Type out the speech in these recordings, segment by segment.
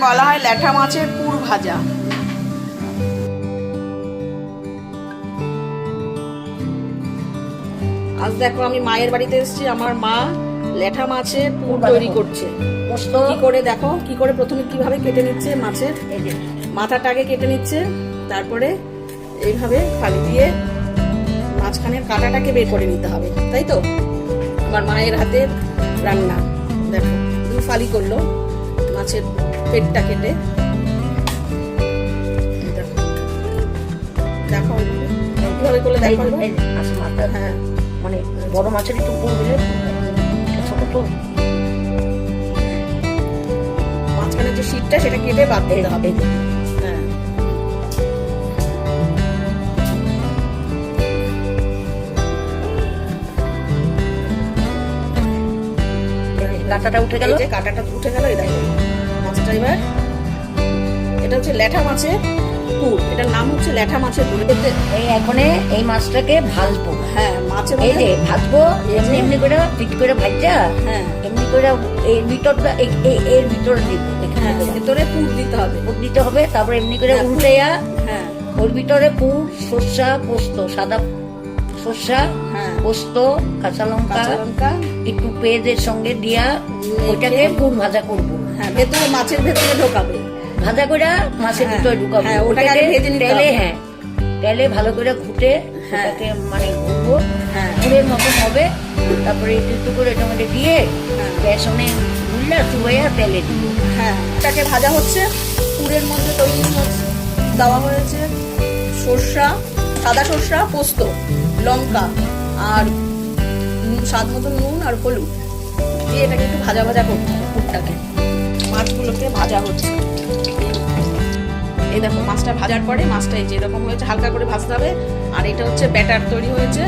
বলা হয় ল্যাঠা মাছের পুর ভাজা। আজ দেখো আমি মায়ের বাড়িতে এসেছি, আমার মা ল্যাঠা মাছের পুর তৈরি করছে। কি করে দেখো, কি করে প্রথমে কিভাবে কেটে নিচ্ছে মাছের মাথাটা আগে কেটে নিচ্ছে, তারপরে এইভাবে ফালি দিয়ে মাঝখানের কাঁটাটাকে বের করে নিতে হবে, তাই তো? আমার মায়ের হাতের রান্না দেখো, ফালি করলো মাছের পেটটা কেটে। দেখো কিভাবে করলে দেখো। হ্যাঁ, মানে বড় মাছের একটু পুর দিলে ছোট তো মাঝখানে যে শীটটা সেটা কেটে বাদ দিতে হবে। হ্যাঁ, কাঁটাটা উঠে গেল, যে কাঁটাটা উঠে গেল। এই দেখো মাছটা এবার, এটা হচ্ছে ল্যাঠা মাছের পুর, এটার নাম হচ্ছে ল্যাঠা মাছের পুর। এই এখন এই মাছটাকে ভাজবো। হ্যাঁ, মাছের এই যে ভাজবো এমনি এমনি করে পিট করে ভাজা। হ্যাঁ, এমনি করে এর ভিতরটা এর ভিতরে দিব, ভিতরে পুর দিতে হবে, পুর দিতে হবে। তারপর এমনি করে উল্টেয়া, হ্যাঁ, ওর ভিতরে পুর, সরষা, পোস্ত, সাদা সরষা, পোস্ত, কাঁচা লঙ্কা একটু পেঁয়াজের সঙ্গে দিয়া ওইটাকে পুর ভাজা করবো। হ্যাঁ, ভেতরে মাছের ভেতরে ঢোকাবে, ভাজা করে মাছের ভিতরে ঢুকাবো। ওটাকে তেলে, হ্যাঁ তেলে ভালো করে ঘুটে ওটাকে মানে ঘুরবো, পুরের মতন হবে। তারপরে একটু করে টমেটো দিয়ে বেসনে গুললা চুবাইয়া তেলে দিব। হ্যাঁ, এটাকে ভাজা হচ্ছে, পুরের মধ্যে তৈরি দেওয়া হয়েছে সরষা, সাদা সরষা, পোস্ত, লঙ্কা আর স্বাদ মতো নুন আর হলুদ দিয়ে এটাকে একটু ভাজা ভাজা করতে হবে। পুরটাকে, মাছগুলোকে ভাজা হচ্ছে। এই দেখো মাছটা ভাজার পরে মাছটা এই যে এরকম হয়েছে, হালকা করে ভাজতে হবে। আর এটা হচ্ছে ব্যাটার তৈরি হয়েছে,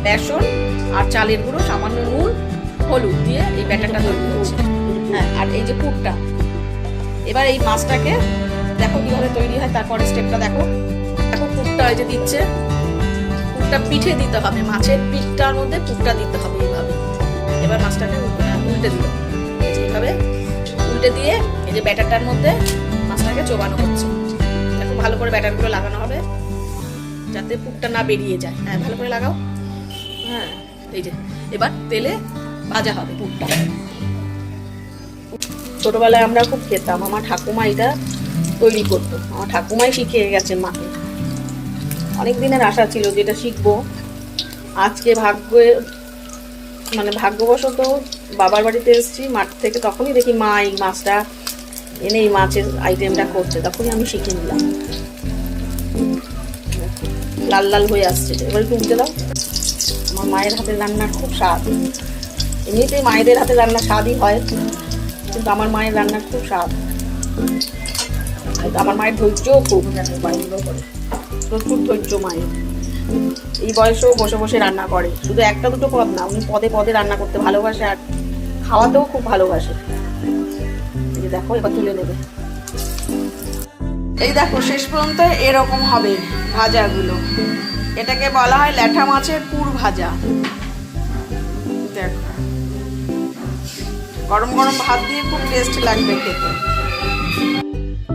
বেসন আর চালের গুঁড়ো, সামান্য নুন, হলুদ দিয়ে এই ব্যাটারটা তৈরি হয়েছে। হ্যাঁ, আর এই যে পুরটা, এবার এই মাছটাকে দেখো কিভাবে তৈরি হয়। তারপরে স্টেপটা দেখো, দেখো পুরটা এই যে দিচ্ছে, পুরটা পিঠে দিতে হবে, মাছের পিঠটার মধ্যে পুরটা দিতে হবে এইভাবে। এবার মাছটাকে উল্টে দিল, এইভাবে উল্টে দিয়ে এই যে ব্যাটারটার মধ্যে মাছটাকে চোবানো হচ্ছে। দেখো ভালো করে ব্যাটারগুলো লাগানো হবে যাতে পুরটা না বেরিয়ে যায়। হ্যাঁ, ভালো করে লাগাও। হ্যাঁ, এই যে এবার তেলে ভাজা হবে পুরটা। ছোটবেলায় আমরা খুব খেতাম, আমার ঠাকুমা এটা তৈরি করতো, আমার ঠাকুমাই শিখিয়ে গেছে মাকে। অনেক দিনের আশা ছিল যেটা শিখবো, আজকে ভাগ্যবশত বাবার বাড়িতে এসেছি মাঠ থেকে, তখনই দেখি মা এই মাছটা এনে এই মাছের আইটেমটা করছে, তখনই আমি শিখে নিলাম। লাল লাল হয়ে আসছে, এবার একটু উঠে দাও। আমার মায়ের হাতের রান্নার খুব স্বাদ, এমনিতেই মায়েদের হাতের রান্না স্বাদই হয়, কিন্তু আমার মায়ের রান্নার খুব স্বাদ। আমার মায়ের ধৈর্যও খুব, প্রচুর ধৈর্য মায়ের। এই বয়সেও বসে বসে রান্না করে, শুধু একটা দুটো পদ না, উনি পদে পদে রান্না করতে ভালোবাসে আর খাওয়াতেও খুব ভালোবাসে। এই দেখো এবার তুলে নেবে। এই দেখো শেষ পর্যন্ত এরকম হবে ভাজাগুলো, এটাকে বলা হয় ল্যাঠা মাছের পুর ভাজা। দেখো গরম গরম ভাত দিয়ে খুব টেস্ট লাগবে খেতে।